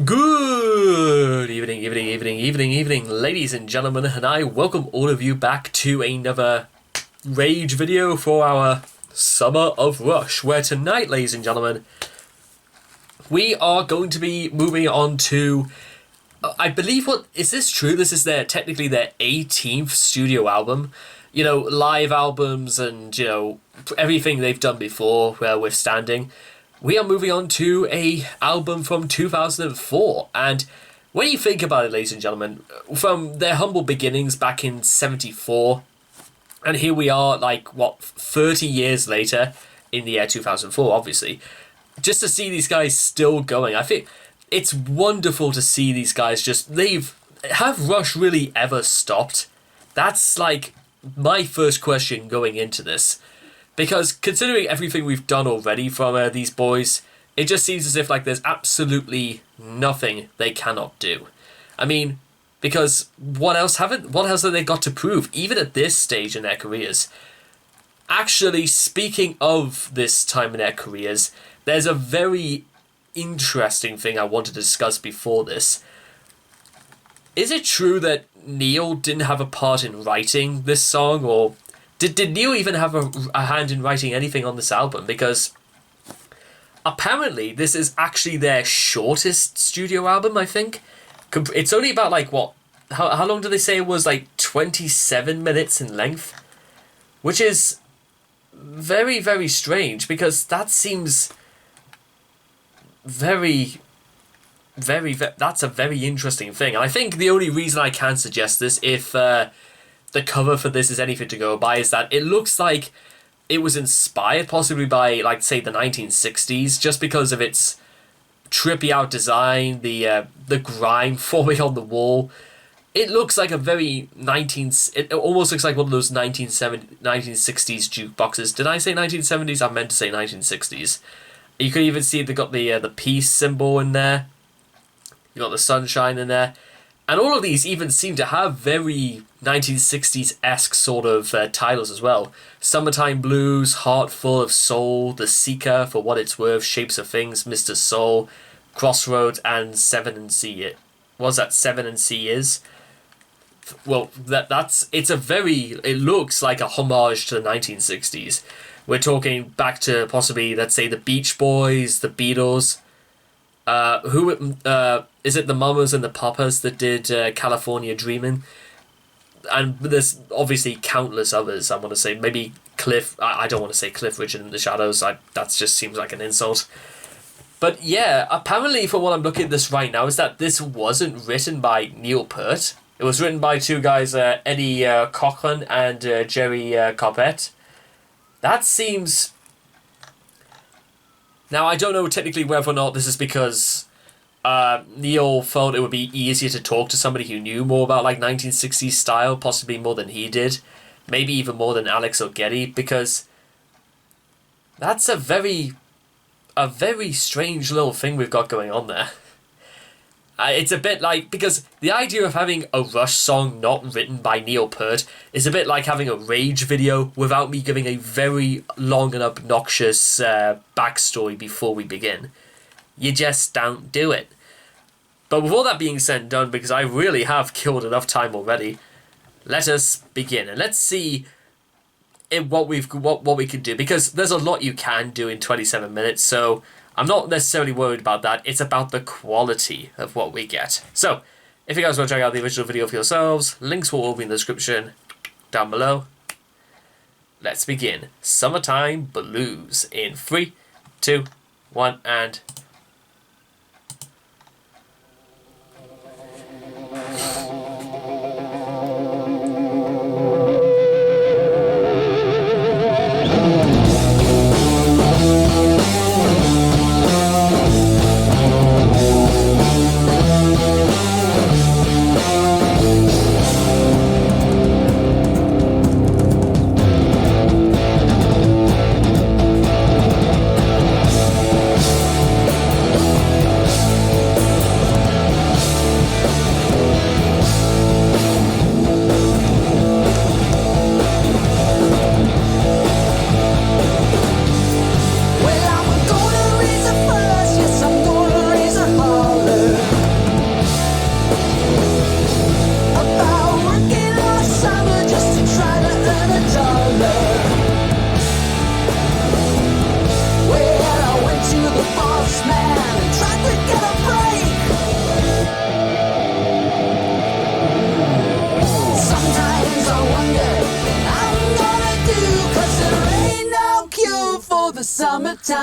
Good evening, ladies and gentlemen, and I welcome all of you back to another Rage video for our Summer of Rush, where tonight, ladies and gentlemen, we are going to be moving on to, I believe, is this true? This is technically their 18th studio album. You know, live albums and, you know, everything they've done before, withstanding. We are moving on to a album from 2004, and when you think about it, ladies and gentlemen, from their humble beginnings back in 74, and here we are, 30 years later, in the year 2004, obviously, just to see these guys still going. I think it's wonderful to see these guys have Rush really ever stopped? That's, my first question going into this. Because considering everything we've done already from these boys, it just seems as if there's absolutely nothing they cannot do. I mean, because what else have they got to prove, even at this stage in their careers? Actually, speaking of this time in their careers, there's a very interesting thing I wanted to discuss before this. Is it true that Neil didn't have a part in writing this song, or Did Neil even have a hand in writing anything on this album? Because apparently this is actually their shortest studio album, I think. It's only about, how long do they say it was? 27 minutes in length? Which is very, very strange, because that seems that's a very interesting thing. And I think the only reason I can suggest this, if the cover for this is anything to go by, is that it looks like it was inspired possibly by, say, the 1960s, just because of its trippy out design, the grime forming on the wall. It looks like a very it almost looks like one of those 1960s jukeboxes. Did I say 1970s? I meant to say 1960s. You can even see they got the peace symbol in there. You got the sunshine in there. And all of these even seem to have very 1960s-esque sort of titles as well. Summertime Blues, Heart Full of Soul, The Seeker, For What It's Worth, Shapes of Things, Mr. Soul, Crossroads, and Seven and C. What was that? Seven and C is? Well, it looks like a homage to the 1960s. We're talking back to possibly, let's say, the Beach Boys, the Beatles. Is it the Mamas and the Papas that did California Dreamin'? And there's obviously countless others. I want to say maybe Cliff. I don't want to say Cliff Richard in the Shadows. That just seems like an insult. But yeah, apparently from what I'm looking at this right now is that this wasn't written by Neil Peart. It was written by two guys, Eddie Cochran and Jerry Coppett. That seems... Now, I don't know technically whether or not this is because Neil felt it would be easier to talk to somebody who knew more about 1960s style, possibly more than he did, maybe even more than Alex or Getty, because that's a very strange little thing we've got going on there. It's a bit because the idea of having a Rush song not written by Neil Peart is a bit like having a Rage video without me giving a very long and obnoxious backstory before we begin. You just don't do it. But with all that being said and done, because I really have killed enough time already, let us begin. And let's see what we can do, because there's a lot you can do in 27 minutes, so I'm not necessarily worried about that. It's about the quality of what we get. So, if you guys want to check out the original video for yourselves, links will all be in the description down below. Let's begin. Summertime Blues in 3, 2, 1, and...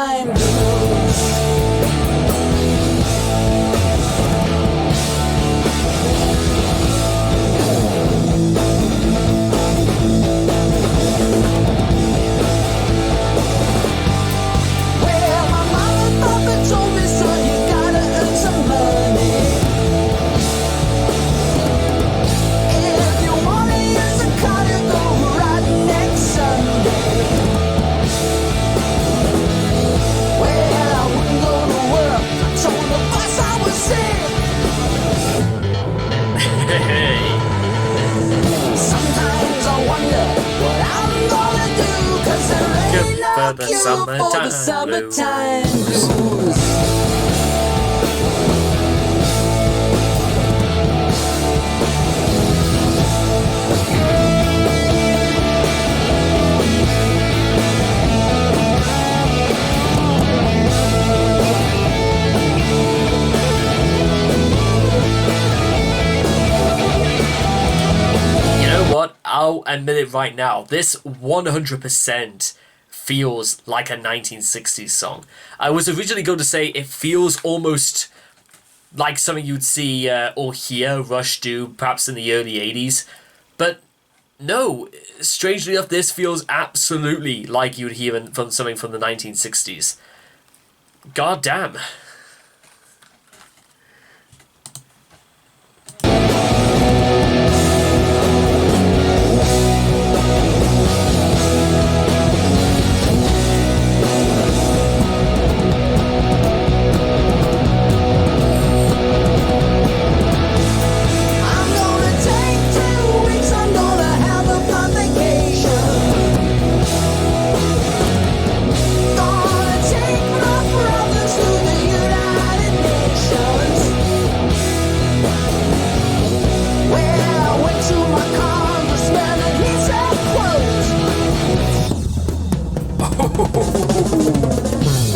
summertime blues. Well, my mom and papa told me, son, you gotta earn some money. If you wanna use a car to go riding next Sunday. Well, I wouldn't go to work. I told the boss I was sick. Hey. Sometimes I wonder what I'm gonna do, 'cause there ain't no For the cure for the summertime summertime blues. You know what? I'll admit it right now. This 100% feels like a 1960s song. I was originally going to say it feels almost like something you'd see or hear Rush do perhaps in the early 80s. But no, strangely enough, this feels absolutely like you'd hear from something from the 1960s. God damn. I'm gonna take 2 weeks, I'm gonna have a fun vacation. Gonna take my brothers to the United Nations. Well, I went to my congressman and he said, quote,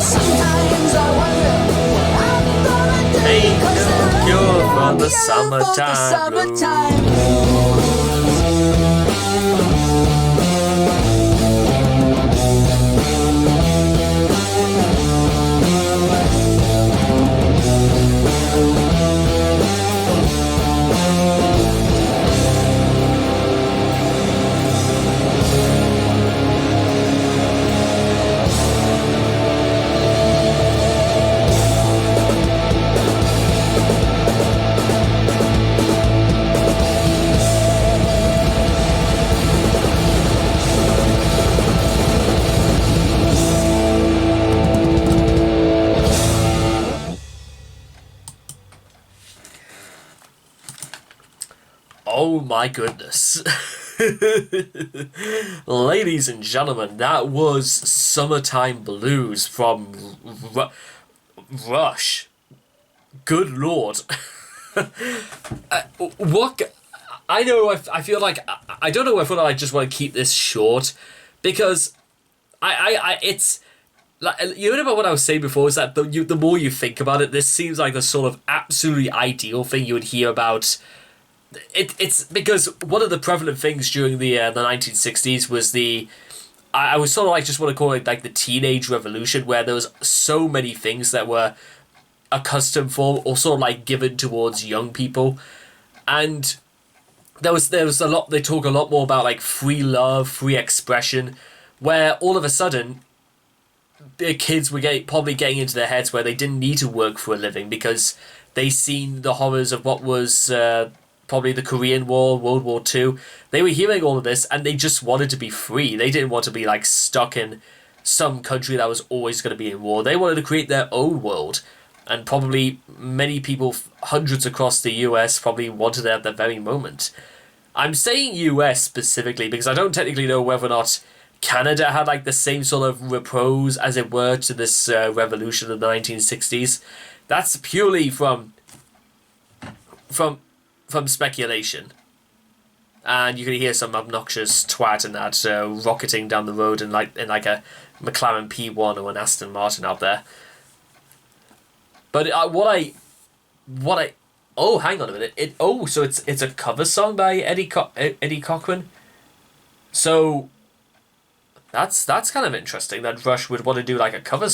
sometimes I wonder what I'm gonna do, Ain't 'cause no there cure ain't for no the cure for the summertime summertime blues. Oh my goodness. Ladies and gentlemen, that was Summertime Blues from Rush. Good lord. What? I know, I feel like, I don't know if I just want to keep this short, because it's, like, you know about what I was saying before, is that the more you think about it, this seems like the sort of absolutely ideal thing you would hear about. It's because one of the prevalent things during the 1960s was I was sort of like, just want to call it like the teenage revolution, where there was so many things that were a custom form or sort of like given towards young people, and there was a lot, they talk a lot more about like free love, free expression, where all of a sudden the kids were probably getting into their heads where they didn't need to work for a living because they seen the horrors of what was probably the Korean War, World War II. They were hearing all of this and they just wanted to be free. They didn't want to be like stuck in some country that was always going to be in war. They wanted to create their own world. And probably many people, hundreds across the US, probably wanted it at that very moment. I'm saying US specifically because I don't technically know whether or not Canada had like the same sort of repose, as it were, to this revolution of the 1960s. That's purely from speculation. And you can hear some obnoxious twat in that rocketing down the road in like a McLaren P1 or an Aston Martin out there. But what I oh, hang on a minute, so it's a cover song by Eddie Cochran. So that's kind of interesting that Rush would want to do like a cover.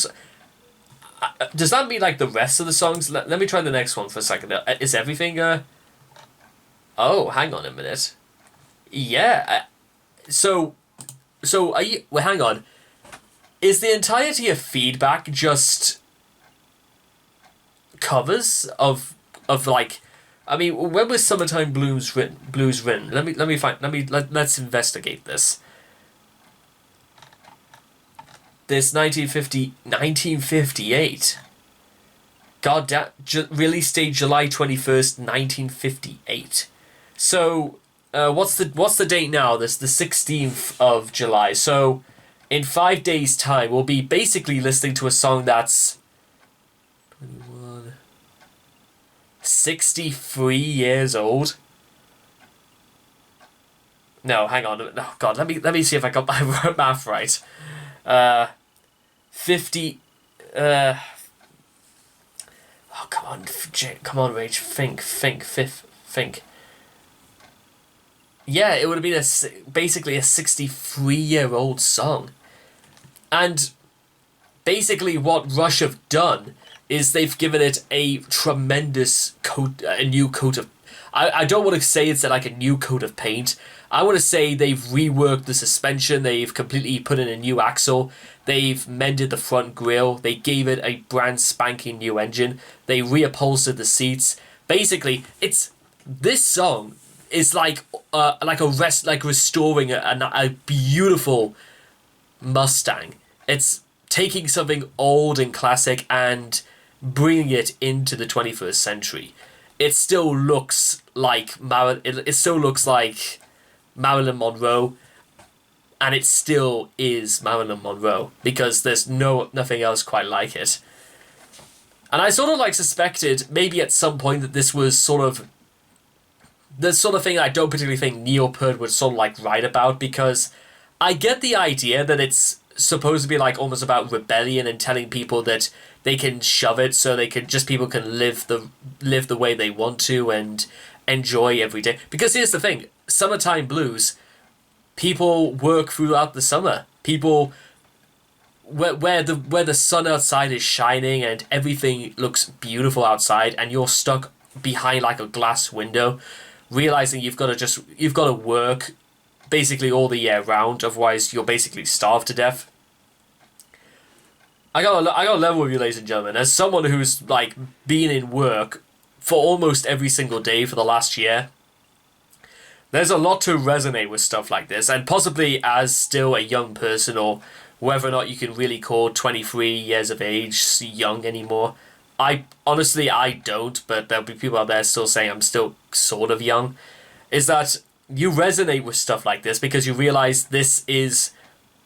Does that mean like the rest of the songs? Let me try the next one for a second. Is everything? Oh, hang on a minute. Yeah. So are you? Well, hang on. Is the entirety of Feedback just covers of like? I mean, when was Summertime Blues written? Let's investigate this. This 1958. God damn, release date July 21st, 1958. So, what's the date now? This the 16th of July. So, in 5 days' time, we'll be basically listening to a song that's 21, 63 years old. No, hang on. Oh God, let me see if I got my math right. 50. Oh, come on, Rage. Think. Yeah, it would have been basically a 63-year-old song. And basically what Rush have done is they've given it a tremendous a new coat of... I don't want to say it's like a new coat of paint. I want to say they've reworked the suspension, they've completely put in a new axle, they've mended the front grille, they gave it a brand spanking new engine, they reupholstered the seats. Basically, this song is like restoring a beautiful Mustang. It's taking something old and classic and bringing it into the 21st century. It still looks like Marilyn Monroe, and it still is Marilyn Monroe because there's nothing else quite like it. And I sort of like suspected maybe at some point that this was sort of the sort of thing I don't particularly think Neil Peart would sort of like write about, because I get the idea that it's supposed to be like almost about rebellion and telling people that they can shove it so people can live the way they want to and enjoy every day. Because here's the thing, summertime blues, people work throughout the summer. People where the sun outside is shining and everything looks beautiful outside, and you're stuck behind like a glass window, realizing you've got to work basically all the year round, otherwise you're basically starved to death. I got a level with you, ladies and gentlemen, as someone who's like been in work for almost every single day for the last year. There's a lot to resonate with stuff like this, and possibly as still a young person, or whether or not you can really call 23 years of age young anymore. I don't, but there'll be people out there still saying I'm still sort of young. Is that you resonate with stuff like this because you realize this is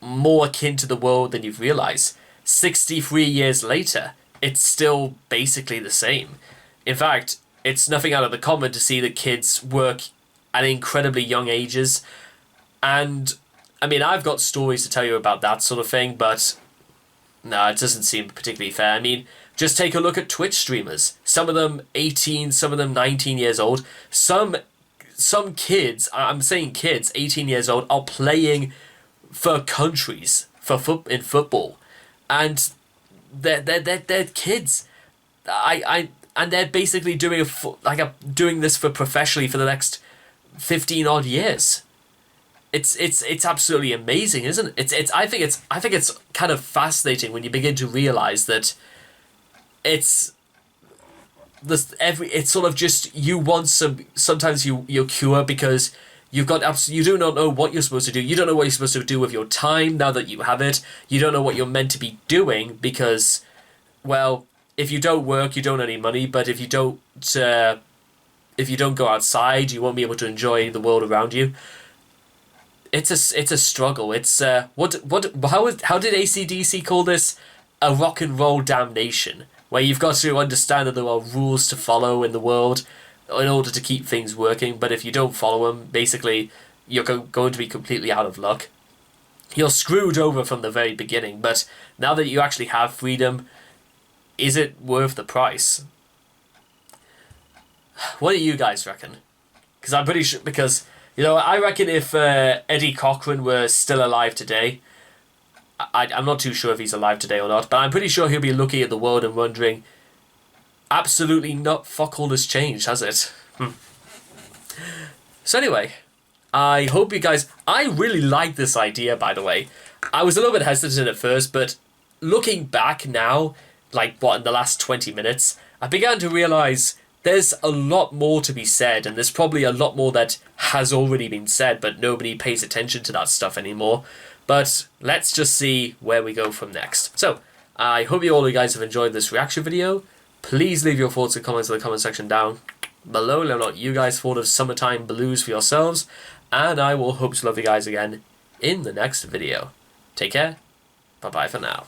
more akin to the world than you've realized. 63 years later, it's still basically the same. In fact, it's nothing out of the common to see that kids work at incredibly young ages. And, I mean, I've got stories to tell you about that sort of thing, but no, it doesn't seem particularly fair. I mean, just take a look at Twitch streamers. Some of them 18, some of them 19 years old. Some kids, I'm saying kids, 18 years old, are playing for countries in football. And they're kids. And they're basically doing doing this for professionally for the next 15 odd years. It's absolutely amazing, isn't it? I think it's kind of fascinating when you begin to realize that it's sort of just you want sometimes you're cure because you do not know what you're supposed to do. You don't know what you're supposed to do with your time now that you have it. You don't know what you're meant to be doing because, well, if you don't work, you don't earn any money. But if you don't go outside, you won't be able to enjoy the world around you. It's a struggle. It's how did AC/DC call this? A rock and roll damnation, where you've got to understand that there are rules to follow in the world in order to keep things working, but if you don't follow them, basically, you're going to be completely out of luck. You're screwed over from the very beginning, but now that you actually have freedom, is it worth the price? What do you guys reckon? Because I'm pretty sure, I reckon if Eddie Cochran were still alive today, I'm not too sure if he's alive today or not, but I'm pretty sure he'll be looking at the world and wondering, absolutely not fuck all has changed, has it? So anyway, I hope you guys... I really like this idea, by the way. I was a little bit hesitant at first, but looking back now, like, what, in the last 20 minutes, I began to realise there's a lot more to be said, and there's probably a lot more that has already been said, but nobody pays attention to that stuff anymore. But let's just see where we go from next. So, I hope you all you guys have enjoyed this reaction video. Please leave your thoughts and comments in the comment section down below. Let me know what you guys thought of Summertime Blues for yourselves. And I will hope to love you guys again in the next video. Take care. Bye-bye for now.